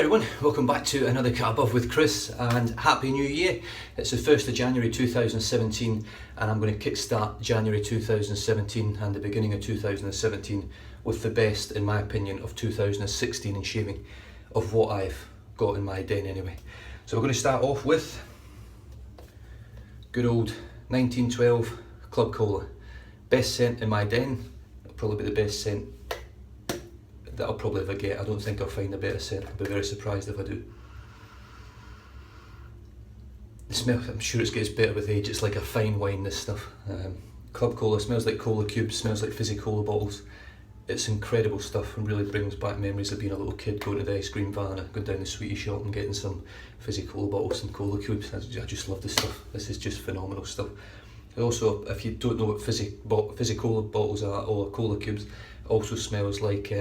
everyone, welcome back to another Cut Above with Chris, and Happy New Year. It's the 1st of January 2017 and I'm going to kickstart January 2017 and the beginning of 2017 with the best, in my opinion, of 2016 in shaving, of what I've got in my den anyway. So we're going to start off with good old 1912 Club Cola. Best scent in my den, it'll probably be the best scent that I'll probably ever get. I don't think I'll find a better scent. I'll be very surprised if I do. The smell, I'm sure it gets better with age. It's like a fine wine, this stuff. Club Cola smells like cola cubes, smells like fizzy cola bottles. It's incredible stuff and really brings back memories of being a little kid going to the ice cream van and going down the sweetie shop and getting some fizzy cola bottles and cola cubes. I just love this stuff. This is just phenomenal stuff. Also, if you don't know what fizzy cola bottles are or cola cubes, it also smells like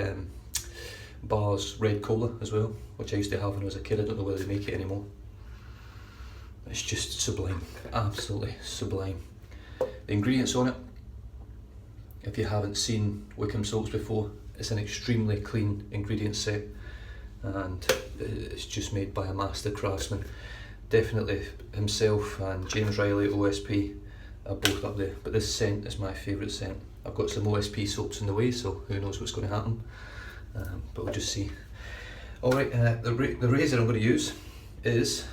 Bar's Red Cola as well, which I used to have when I was a kid. I don't know whether they make it anymore. It's just sublime, absolutely sublime. The ingredients on it, if you haven't seen Wickham soaps before, it's an extremely clean ingredient set and it's just made by a master craftsman. Definitely himself and James Riley OSP are both up there, but this scent is my favourite scent. I've got some OSP soaps in the way, so who knows what's going to happen. But we'll just see. Alright, the razor I'm going to use is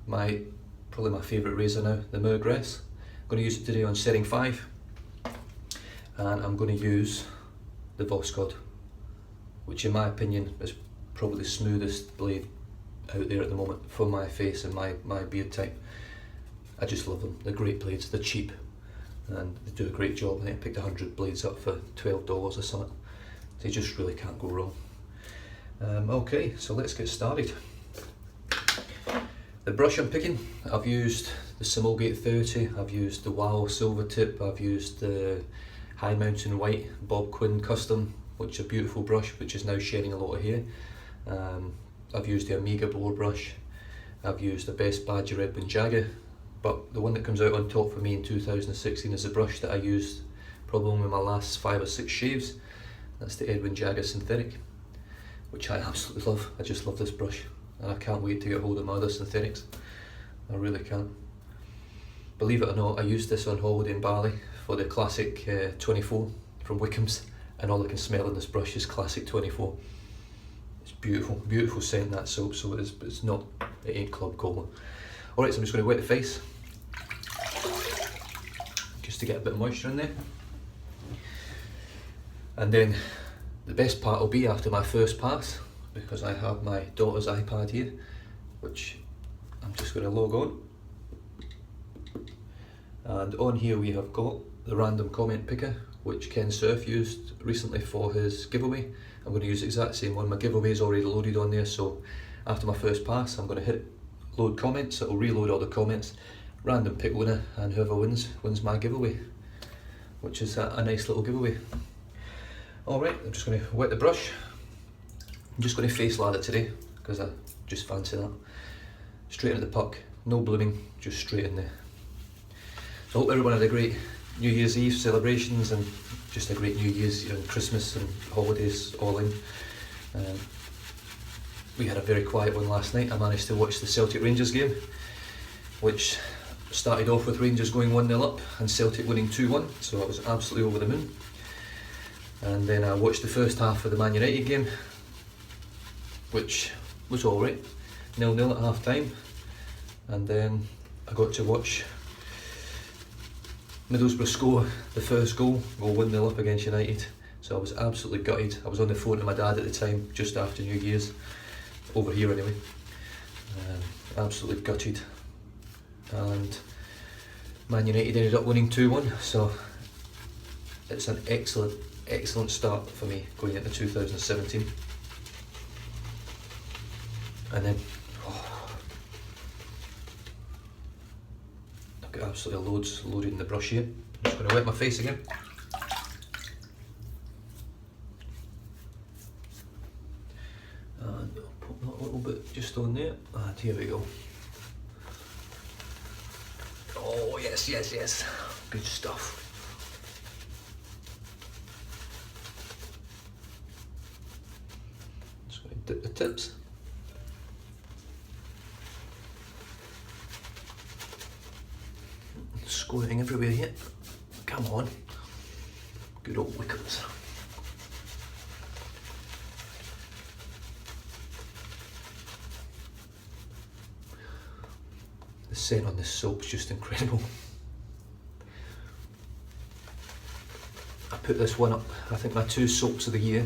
probably my favourite razor now, the Murgress. I'm going to use it today on setting 5, and I'm going to use the Voskhod, which in my opinion is probably the smoothest blade out there at the moment for my face and my beard type. I just love them. They're great blades, they're cheap and they do a great job. I think I picked 100 blades up for $12 or something. They just really can't go wrong. Okay, so let's get started. The brush I'm picking, I've used the Simulgate 30, I've used the Wow Silver Tip, I've used the High Mountain White Bob Quinn Custom, which is a beautiful brush which is now shedding a lot of hair. I've used the Amiga Blower brush, I've used the Best Badger Edwin Jagger, but the one that comes out on top for me in 2016 is a brush that I used probably in my last 5 or 6 shaves. That's the Edwin Jagger Synthetic, which I absolutely love. I just love this brush and I can't wait to get hold of my other synthetics. I really can't. Believe it or not, I used this on holiday in Bali for the Classic 24 from Wickham's, and all I can smell in this brush is Classic 24. It's beautiful, beautiful scent, that soap, so it is, but it ain't Club Cola. Alright, so I'm just going to wet the face, just to get a bit of moisture in there. And then the best part will be after my first pass, because I have my daughter's iPad here, which I'm just going to log on. And on here we have got the random comment picker, which Ken Surf used recently for his giveaway. I'm going to use the exact same one. My giveaway is already loaded on there, so after my first pass I'm going to hit load comments. It'll reload all the comments, random pick winner, and whoever wins my giveaway, which is a nice little giveaway. Alright, I'm just going to wet the brush. I'm just going to face lather today because I just fancy that. Straight into the puck, no blooming, just straight in there. So I hope everyone had a great New Year's Eve celebrations and just a great New Year's and Christmas and holidays all in. We had a very quiet one last night. I managed to watch the Celtic Rangers game, which started off with Rangers going 1-0 up and Celtic winning 2-1, so I was absolutely over the moon. And then I watched the first half of the Man United game, which was alright, 0-0 at half time. And then I got to watch Middlesbrough score the first goal, go 1-0 up against United. So I was absolutely gutted. I was on the phone to my dad at the time, just after New Year's, over here anyway. Absolutely gutted. And Man United ended up winning 2-1, so it's an excellent start for me going into 2017. And then I've got absolutely loads loaded in the brush here. I'm just going to wet my face again. And I'll put that a little bit just on there, and here we go. Oh yes, good stuff. Just going to dip the tips. squirting everywhere here. Come on. Good old Wickham's. The scent on this soap's just incredible. I put this one up, I think my 2 soaps of the year,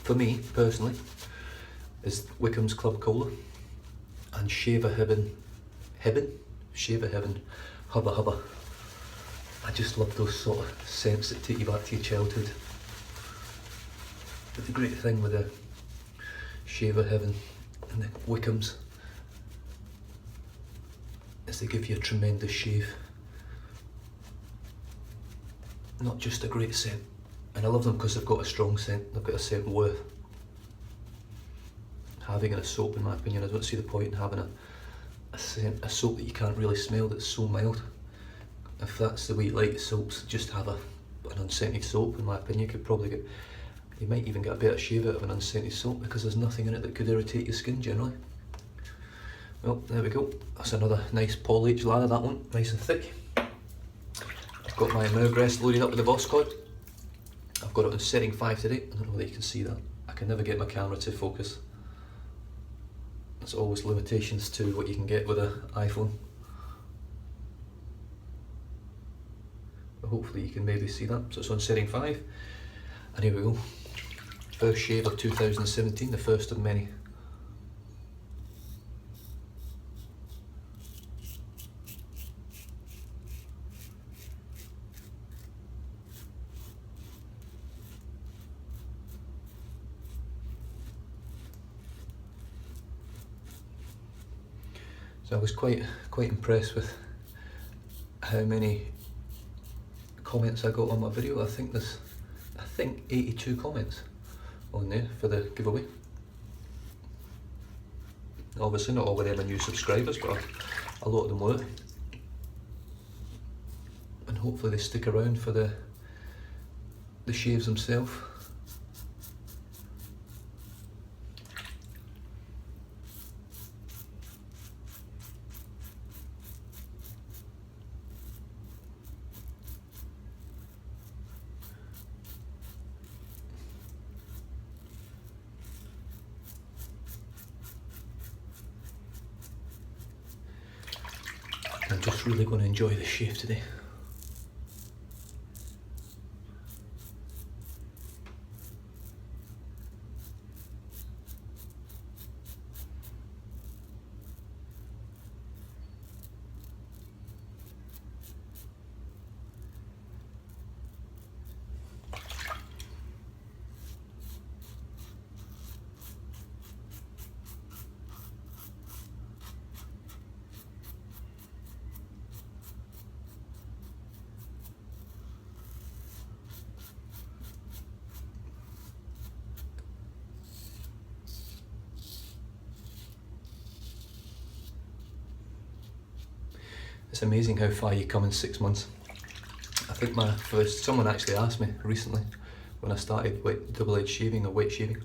for me personally, is Wickham's Club Cola and Shaver Heaven, Shaver Heaven Hubba Hubba. I just love those sort of scents that take you back to your childhood. But the great thing with the Shaver Heaven and the Wickham's is they give you a tremendous shave. Not just a great scent. And I love them because they've got a strong scent, they've got a scent worth having in a soap, in my opinion. I don't see the point in having a soap that you can't really smell that's so mild. If that's the way you like your soaps, just have an unscented soap, in my opinion. You could probably get, you might even get a better shave out of an unscented soap because there's nothing in it that could irritate your skin generally. Well, there we go. That's another nice Paul H ladder, that one, nice and thick. I've got my Mergrest loaded up with the Voskhod. I've got it on setting 5 today. I don't know whether you can see that. I can never get my camera to focus. There's always limitations to what you can get with an iPhone. But hopefully you can maybe see that. So it's on setting 5. And here we go. First shave of 2017, the first of many. So I was quite impressed with how many comments I got on my video. I think 82 comments on there for the giveaway. Obviously not all of them are new subscribers, but a lot of them were. And hopefully they stick around for the shaves themselves. I'm just really going to enjoy the shave today. It's amazing how far you come in 6 months. I think someone actually asked me recently when I started double-edged shaving or wet shaving.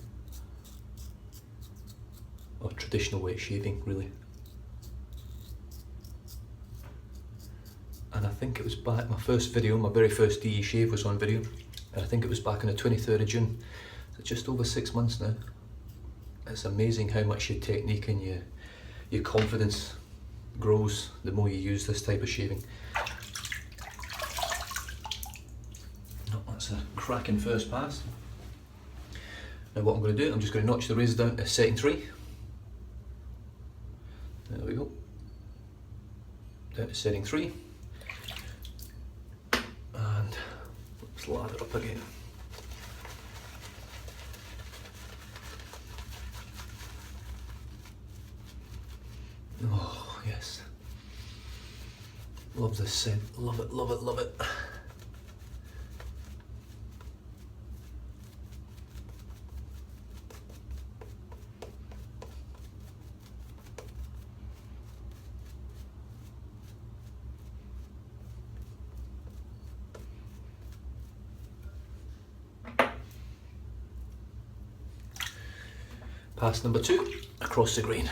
Or traditional wet shaving, really. And I think it was back, my very first DE shave was on video. And I think it was back on the 23rd of June. So just over 6 months now. It's amazing how much your technique and your confidence grows the more you use this type of shaving. Oh, that's a cracking first pass. Now what I'm going to do, I'm just going to notch the razor down to setting 3. There we go. Down to setting 3. And let's lather up again. Oh yes. Love this scent. Love it, love it, love it. Pass number 2, across the grain.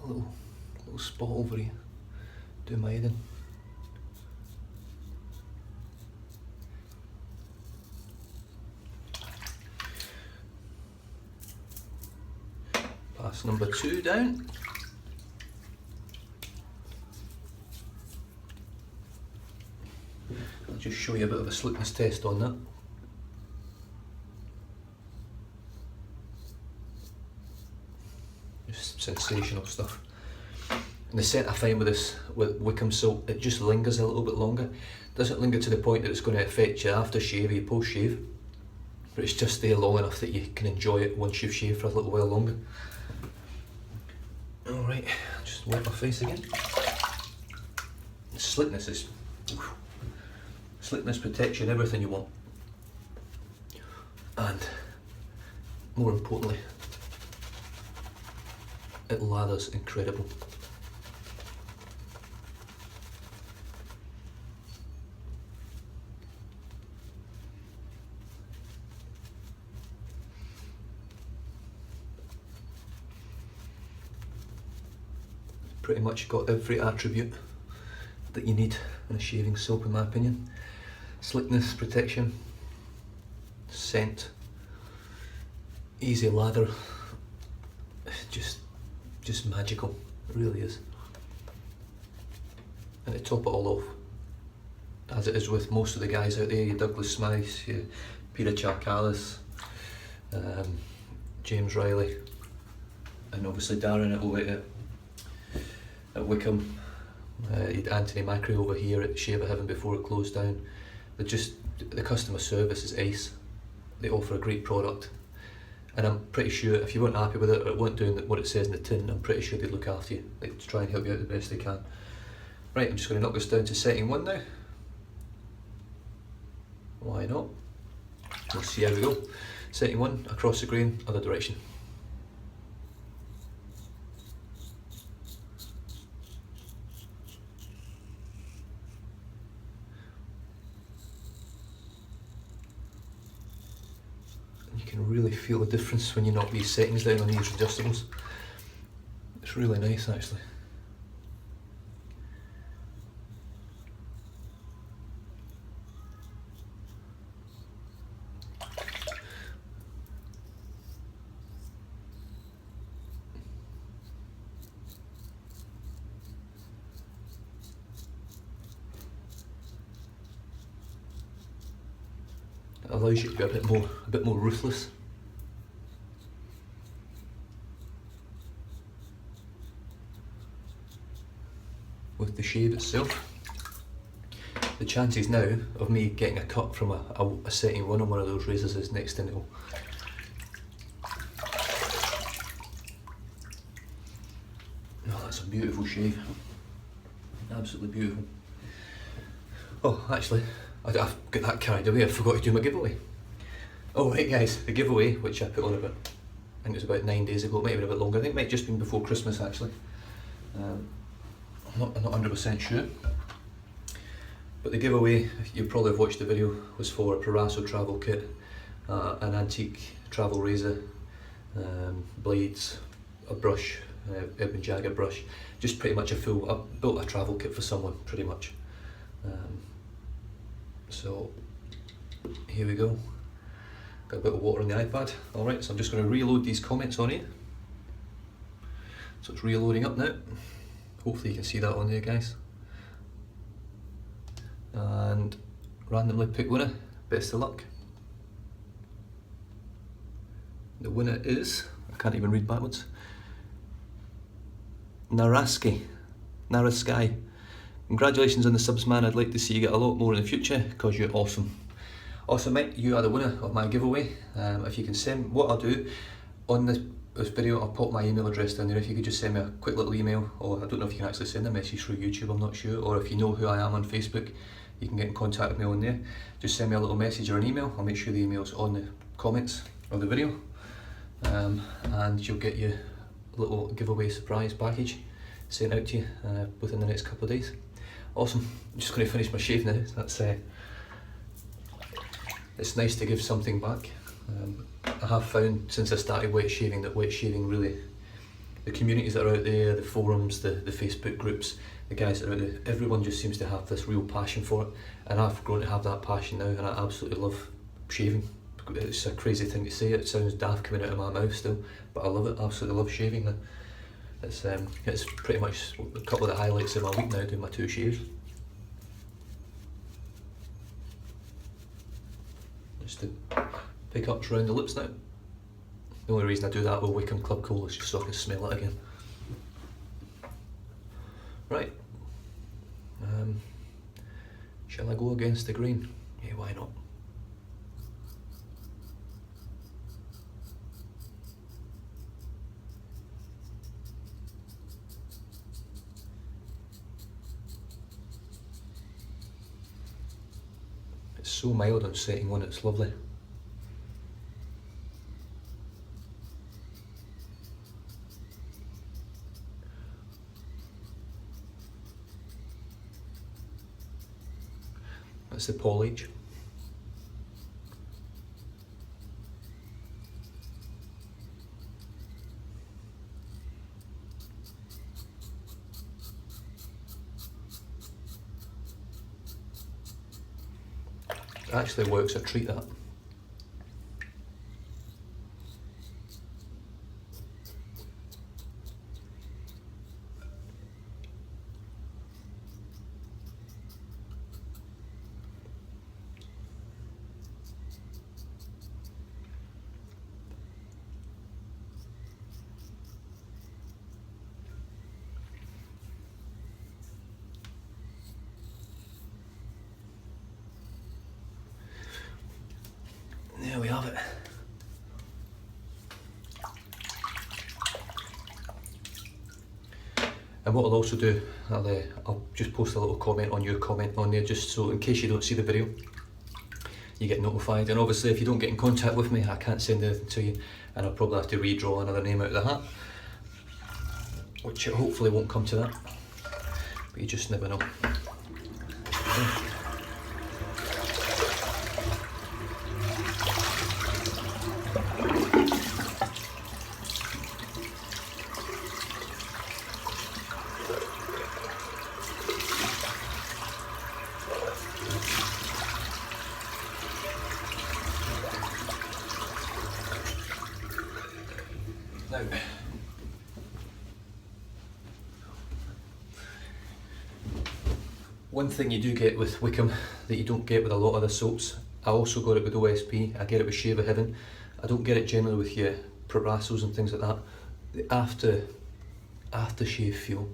little spot over here, doing my head in. Pass number 2 down. I'll just show you a bit of a slickness test on that. Just sensational stuff. And the scent I find with this, with Wickham soap, it just lingers a little bit longer. Doesn't linger to the point that it's going to affect your aftershave or your post-shave, but it's just there long enough that you can enjoy it once you've shaved for a little while longer. Alright, just wipe my face again. Slickness is... Slickness, protection, everything you want. And more importantly, it lathers incredible. Pretty much got every attribute that you need in a shaving soap, in my opinion. Slickness, protection, scent, easy lather, just magical, it really is. And to top it all off, as it is with most of the guys out there, your Douglas Smythes, your Peter Charkalis, James Riley, and obviously Darren at Wickham, you had Anthony Macri over here at Shave of Heaven before it closed down. The customer service is ace. They offer a great product, and I'm pretty sure if you weren't happy with it or it weren't doing what it says in the tin, I'm pretty sure they'd look after you. They'd try and help you out the best they can. Right, I'm just going to knock this down to setting 1 now. Why not? Let's see how we go. Setting 1, across the grain, other direction. You can really feel the difference when you knock these settings down on these adjustables. It's really nice actually. It allows you to be a bit more ruthless. With the shave itself. The chances now of me getting a cut from a setting 1 on one of those razors is next to nil. Oh, that's a beautiful shave. Absolutely beautiful. Oh, actually, I've got that carried away, I forgot to do my giveaway. Oh right guys, the giveaway, which I put on about, I think it was about 9 days ago, it might have been a bit longer, I think it might have just been before Christmas actually. I'm not 100% sure. But the giveaway, you probably have watched the video, was for a Proraso travel kit, an antique travel razor, blades, a brush, Ebon Jagger brush, just pretty much I built a travel kit for someone, pretty much. So here we go, got a bit of water on the iPad. Alright, so I'm just going to reload these comments on here. So it's reloading up now, hopefully you can see that on there guys. And randomly pick winner, best of luck. The winner is, I can't even read backwards, Naraski. Congratulations on the subs, man. I'd like to see you get a lot more in the future because you're awesome. Awesome mate, you are the winner of my giveaway. If you can send, what I'll do on this video, I'll pop my email address down there. If you could just send me a quick little email, or I don't know if you can actually send a message through YouTube, I'm not sure, or if you know who I am on Facebook, you can get in contact with me on there. Just send me a little message or an email, I'll make sure the email's on the comments of the video, and you'll get your little giveaway surprise package sent out to you within the next couple of days. Awesome, I'm just going to finish my shave now. That's it's nice to give something back. I have found since I started wet shaving that wet shaving really the communities that are out there, the forums, the Facebook groups, the guys that are out there, everyone just seems to have this real passion for it, and I've grown to have that passion now, and I absolutely love shaving. It's a crazy thing to say, it sounds daft coming out of my mouth still, but I love it, absolutely love shaving now. It's pretty much a couple of the highlights of my week now, doing my 2 shaves. Just to pick up around the lips now. The only reason I do that with Wickham Club Cola is just so I can smell it again. Right. Shall I go against the grain? Yeah, why not? It's so mild on setting on, it's lovely. That's the Paul H. It actually works a treat, that. There we have it. And what I'll also do, I'll just post a little comment on your comment on there, just so in case you don't see the video, you get notified. And obviously if you don't get in contact with me, I can't send anything to you, and I'll probably have to redraw another name out of the hat, which hopefully won't come to that, but you just never know. Now, one thing you do get with Wickham that you don't get with a lot of the soaps, I also got it with OSP, I get it with Shave of Heaven, I don't get it generally with your Prograssos and things like that. The aftershave feel,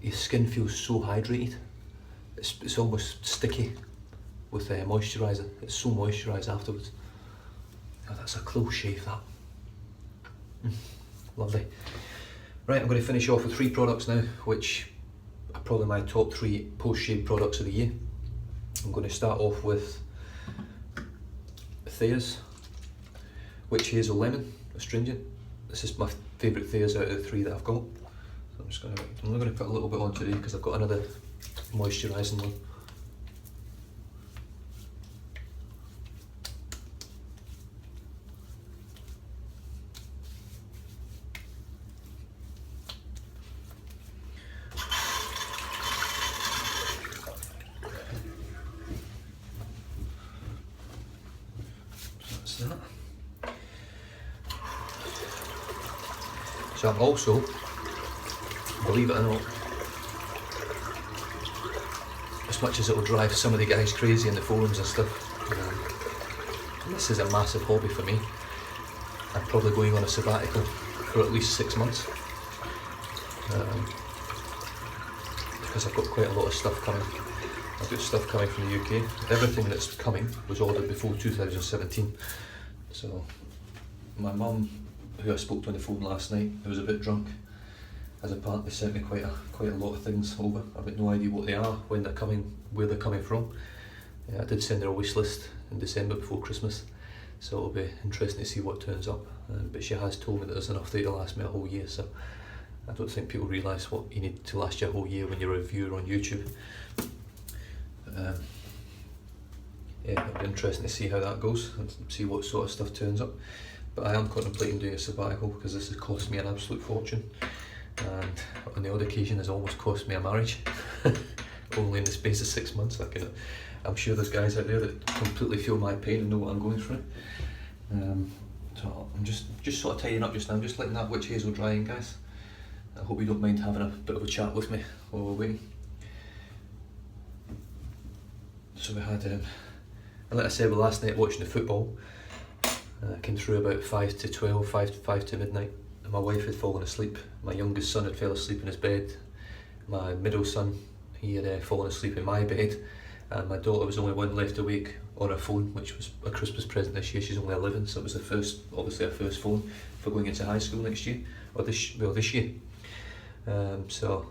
your skin feels so hydrated, it's almost sticky with moisturiser, it's so moisturised afterwards. Oh, that's a close shave, that. Lovely. Right, I'm going to finish off with 3 products now, which are probably my top 3 post-shave products of the year. I'm going to start off with Thayer's Witch Hazel Lemon Astringent. This is my favourite Thayer's out of the 3 that I've got. So I'm only going to put a little bit on today because I've got another moisturising one. That. So I'm also, believe it or not, as much as it will drive some of the guys crazy in the forums and stuff, this is a massive hobby for me. I'm probably going on a sabbatical for at least 6 months, because I've got quite a lot of stuff coming. I've got stuff coming from the UK. Everything that's coming was ordered before 2017. So my mum, who I spoke to on the phone last night, who was a bit drunk, has apparently sent me quite a lot of things over. I've got no idea what they are, when they're coming, where they're coming from. I did send her a wish list in December before Christmas, so it'll be interesting to see what turns up. But she has told me that there's enough there to last me a whole year, so I don't think people realise what you need to last you a whole year when you're a viewer on YouTube. Yeah, it'll be interesting to see how that goes and see what sort of stuff turns up. But I am contemplating doing a sabbatical because this has cost me an absolute fortune. and on the odd occasion has almost cost me a marriage. Only in the space of 6 months. I'm sure there's guys out there that completely feel my pain and know what I'm going through. So I'm just sort of tidying up just now. I'm just letting that witch hazel dry in, guys. I hope you don't mind having a bit of a chat with me while we're waiting. So we had, and like I said, last night watching the football, came through about 5 to 12, 5 to midnight, and my wife had fallen asleep. My youngest son had fell asleep in his bed. My middle son, he had fallen asleep in my bed, and my daughter was only one left awake on her phone, which was a Christmas present this year. She's only 11, so it was obviously her first phone for going into high school next year, or this year. So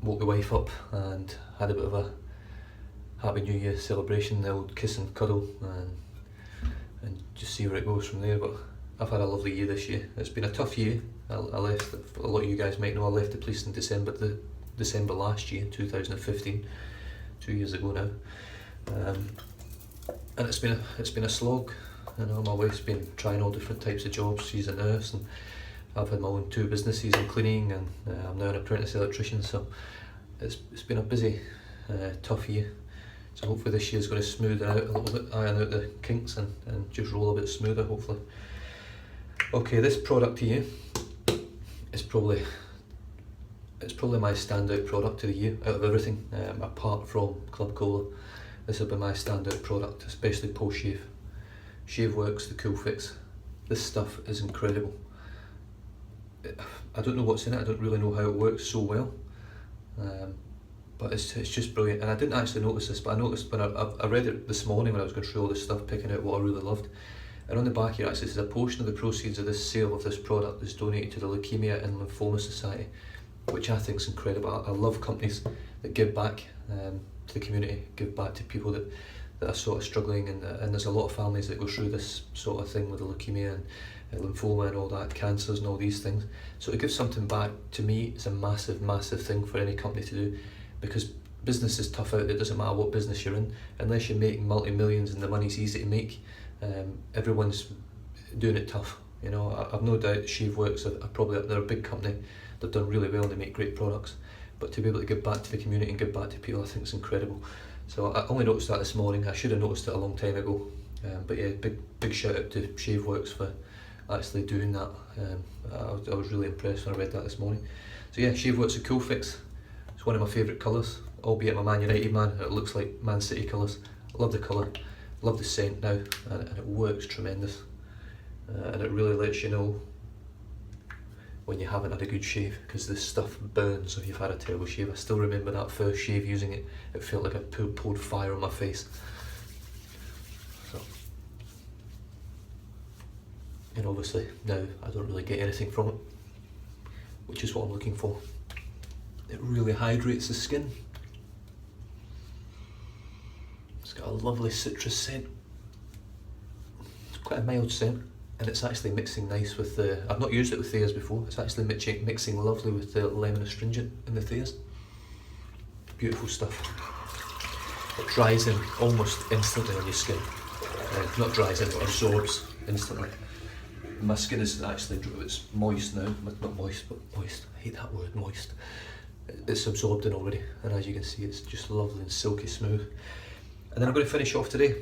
woke the wife up and had a bit of a Happy New Year celebration, the old kiss and cuddle, and just see where it goes from there. But I've had a lovely year this year. It's been a tough year. I left, a lot of you guys might know, I left the police in December last year, 2015, 2 years ago now. And it's been a slog. You know, my wife's been trying all different types of jobs. She's a nurse, and I've had my own 2 businesses in cleaning, and I'm now an apprentice electrician. So it's been a busy, tough year. So hopefully this year's going to smooth it out a little bit, iron out the kinks, and just roll a bit smoother, hopefully. Okay, this product here is probably my standout product of the year out of everything, apart from Club Cola. This will be my standout product, especially post-shave. ShaveWorks, the Cool Fix. This stuff is incredible. I don't know what's in it, I don't really know how it works so well. But it's just brilliant, and I didn't actually notice this, but I noticed when I read it this morning when I was going through all this stuff, picking out what I really loved. And on the back here actually says a portion of the proceeds of this sale of this product is donated to the Leukemia and Lymphoma Society, which I think is incredible. I love companies that give back to the community, give back to people that are sort of struggling, and there's a lot of families that go through this sort of thing with the leukemia and lymphoma and all that, cancers and all these things. So to give something back, to me, is a massive, massive thing for any company to do. Because business is tough out there, it doesn't matter what business you're in, unless you're making multi-millions and the money's easy to make, everyone's doing it tough. You know, I've no doubt ShaveWorks they're a big company, they've done really well and they make great products, but to be able to give back to the community and give back to people, I think it's incredible. So I only noticed that this morning. I should have noticed it a long time ago, but yeah, big shout out to ShaveWorks for actually doing that. I was really impressed when I read that this morning. So yeah, ShaveWorks, a Cool Fix. It's one of my favourite colours, albeit I'm a Man United man, it looks like Man City colours. Love the colour, love the scent now, and it works tremendous. And it really lets you know when you haven't had a good shave, because this stuff burns if you've had a terrible shave. I still remember that first shave using it, it felt like I poured fire on my face. So, and obviously now I don't really get anything from it, which is what I'm looking for. It really hydrates the skin. It's got a lovely citrus scent. It's quite a mild scent, and it's actually mixing nice with the, I've not used it with Thayers before, it's actually mixing lovely with the lemon astringent in the Thayers. Beautiful stuff. It dries in almost instantly on your skin. Not dries in, but absorbs instantly. My skin is actually, it's moist now, not moist, but moist. I hate that word, moist. It's absorbed in already, and as you can see, it's just lovely and silky smooth. And then I'm going to finish off today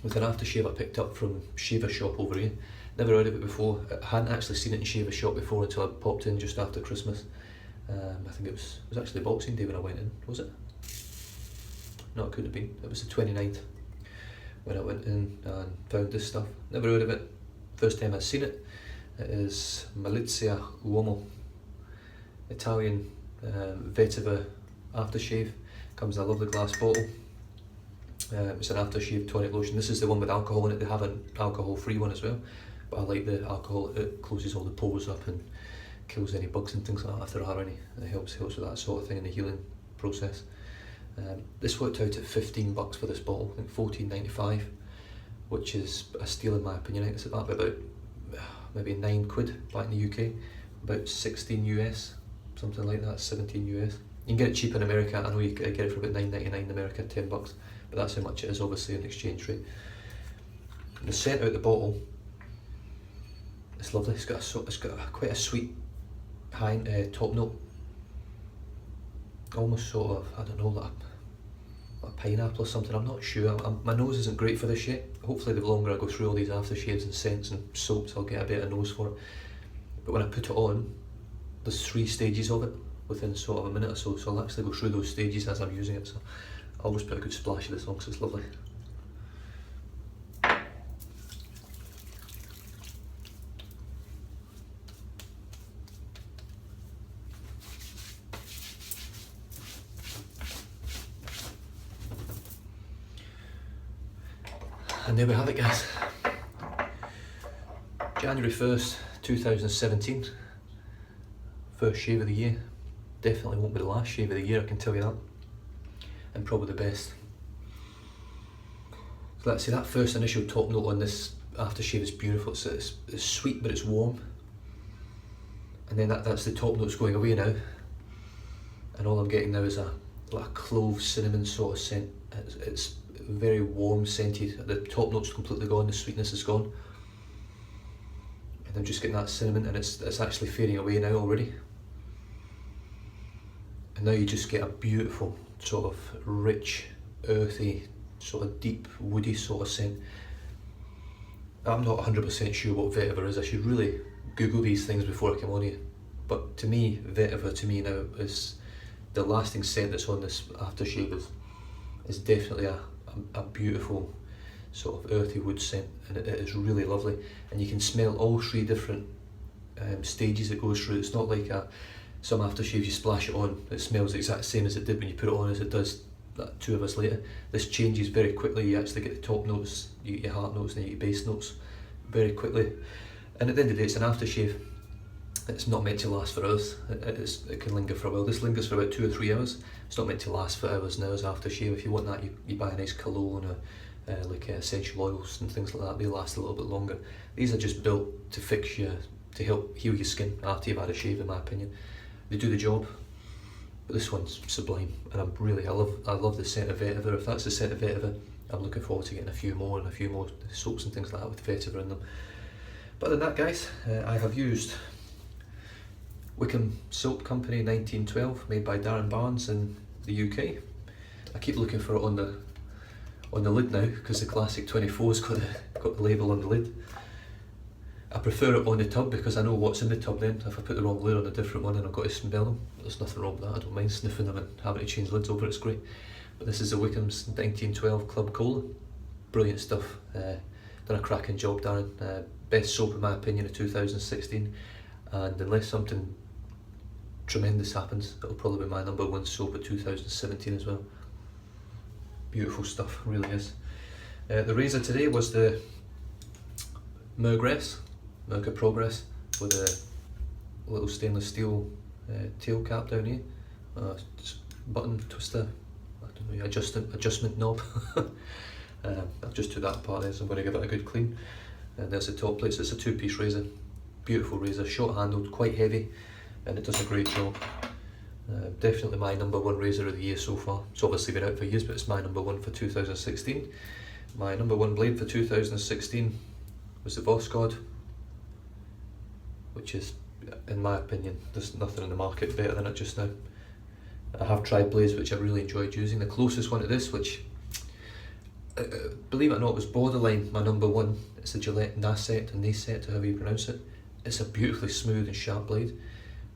with an aftershave I picked up from Shaver Shop over here. Never heard of it before. I hadn't actually seen it in Shaver Shop before until I popped in just after Christmas. I think it was actually Boxing Day when I went in, was it? No, it couldn't have been. It was the 29th when I went in and found this stuff. Never heard of it. First time I've seen it. It is Malizia Uomo, Italian vetiver aftershave. Comes in a lovely glass bottle. It's an aftershave tonic lotion. This is the one with alcohol in it. They have an alcohol-free one as well, but I like the alcohol. It closes all the pores up and kills any bugs and things like that if there are any. It helps with that sort of thing in the healing process. This worked out at $15 for this bottle. I think $14.95, which is a steal in my opinion. I think it's about maybe £9 back in the UK, about 16 US. Something like that, 17 US. You can get it cheap in America. I know you can get it for about $9.99 in America, $10, but that's how much it is obviously in exchange rate. The scent out the bottle, it's lovely. It's got quite a sweet top note. Almost sort of, I don't know, like a pineapple or something, I'm not sure. My nose isn't great for this yet. Hopefully the longer I go through all these aftershaves and scents and soaps, I'll get a better nose for it. But when I put it on, there's 3 stages of it within sort of a minute or so, so I'll actually go through those stages as I'm using it, so I'll always put a good splash of this on because it's lovely. And there we have it, guys. January 1st, 2017. First shave of the year. Definitely won't be the last shave of the year, I can tell you that. And probably the best. So let's see, that first initial top note on this aftershave is beautiful. It's sweet, but it's warm. And then that's the top notes going away now. And all I'm getting now is like a clove cinnamon sort of scent. It's very warm scented. The top note's completely gone, the sweetness is gone. And I'm just getting that cinnamon, and it's actually fading away now already. And now you just get a beautiful sort of rich, earthy, sort of deep, woody sort of scent. I'm not 100% sure what vetiver is. I should really Google these things before I come on here. But to me, vetiver to me now is the lasting scent that's on this aftershave is definitely a beautiful sort of earthy wood scent, and it is really lovely. And you can smell all 3 different stages it goes through. It's not like some aftershaves you splash it on, it smells the exact same as it did when you put it on as it does 2 hours later. This changes very quickly. You actually get the top notes, you get your heart notes, and then you get your base notes very quickly. And at the end of the day, it's an aftershave. It's not meant to last for hours. It can linger for a while. This lingers for about 2 or 3 hours. It's not meant to last for hours now as aftershave. If you want that, you buy a nice cologne or like essential oils and things like that. They last a little bit longer. These are just built to fix you, to help heal your skin after you've had a shave, in my opinion. They do the job, but this one's sublime, and I love the scent of vetiver. If that's the scent of vetiver, I'm looking forward to getting a few more soaps and things like that with vetiver in them. But other than that, guys, I have used Wickham Soap Company 1912, made by Darren Barnes in the UK. I keep looking for it on the lid now because the classic 24's got the label on the lid. I prefer it on the tub because I know what's in the tub then. If I put the wrong lid on a different one and I've got to smell them, there's nothing wrong with that. I don't mind sniffing them and having to change lids over, it's great. But this is the Wickham's 1912 Club Cola. Brilliant stuff. Done a cracking job, Darren. Best soap in my opinion of 2016, and unless something tremendous happens, it'll probably be my #1 soap of 2017 as well. Beautiful stuff, really is. The razor today was the Merca Progress with a little stainless steel tail cap down here. Just button twister, I don't know, adjustment knob. I've just took that apart there, so I'm going to give it a good clean. And there's the top plates. It's a 2-piece razor, beautiful razor, short handled, quite heavy, and it does a great job. Definitely my #1 razor of the year so far. It's obviously been out for years, but it's my #1 for 2016. My #1 blade for 2016 was the Voskhod, which is, in my opinion, there's nothing in the market better than it just now. I have tried blades which I really enjoyed using. The closest one to this, which, believe it or not, was borderline my #1. It's the Gillette Nasset, or Nasset, however you pronounce it. It's a beautifully smooth and sharp blade,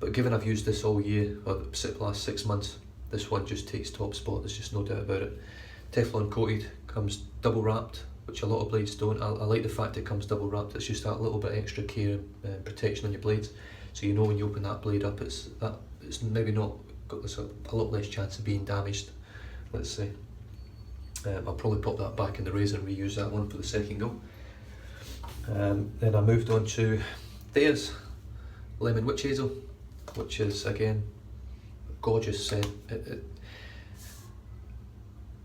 but given I've used this all year, or the last 6 months, this one just takes top spot, there's just no doubt about it. Teflon coated, comes double wrapped, which a lot of blades don't. I like the fact it comes double wrapped. It's just that little bit extra care and protection on your blades, so you know when you open that blade up, it's maybe not got this a lot less chance of being damaged, let's say. I'll probably pop that back in the razor and reuse that one for the second go. Then I moved on to Thayer's Lemon Witch Hazel, which is again a gorgeous scent.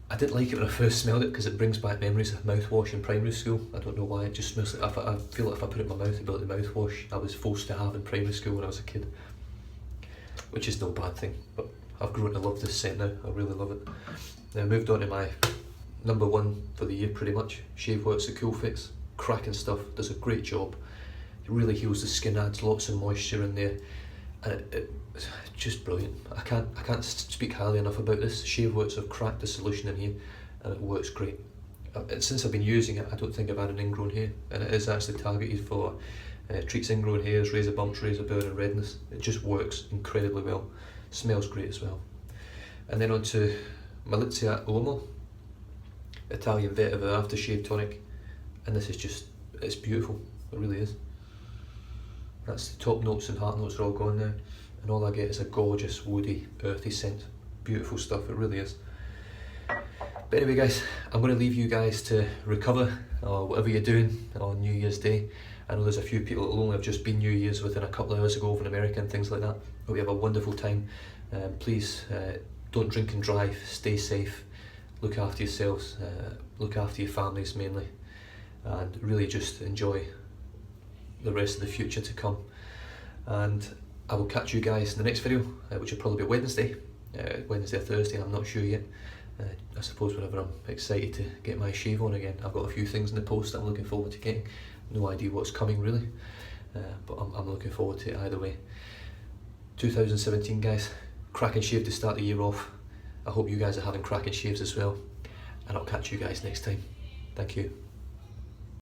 I didn't like it when I first smelled it because it brings back memories of mouthwash in primary school. I don't know why, it just smells like, I feel like if I put it in my mouth, it'd be like the mouthwash I was forced to have in primary school when I was a kid. Which is no bad thing, but I've grown to love this scent now, I really love it. Now I moved on to my #1 for the year pretty much, Shave Works the Cool Fix. Cracking stuff, does a great job. It really heals the skin, adds lots of moisture in there. and it's just brilliant. I can't speak highly enough about this. Shaveworks have cracked the solution in here, and it works great. And since I've been using it, I don't think I've had an ingrown hair, and it is actually targeted for treats ingrown hairs, razor bumps, razor burn and redness. It just works incredibly well. Smells great as well. And then on to Malizia Uomo Italian Vetiver Aftershave Tonic, and this is just, it's beautiful, it really is. That's the top notes and heart notes are all gone now, and all I get is a gorgeous woody earthy scent. Beautiful stuff, it really is. But anyway guys, I'm going to leave you guys to recover, or whatever you're doing on New Year's Day. I know there's a few people that will only have just been New Year's within a couple of hours ago over in America and things like that. Hope you have a wonderful time. Please don't drink and drive, stay safe, look after yourselves, look after your families mainly, and really just enjoy the rest of the future to come. And I will catch you guys in the next video, which will probably be Wednesday or Thursday, I'm not sure yet. I suppose whenever I'm excited to get my shave on again. I've got a few things in the post that I'm looking forward to getting. No idea what's coming really, but I'm looking forward to it either way. 2017 guys, cracking shave to start the year off. I hope you guys are having cracking shaves as well, and I'll catch you guys next time. Thank you.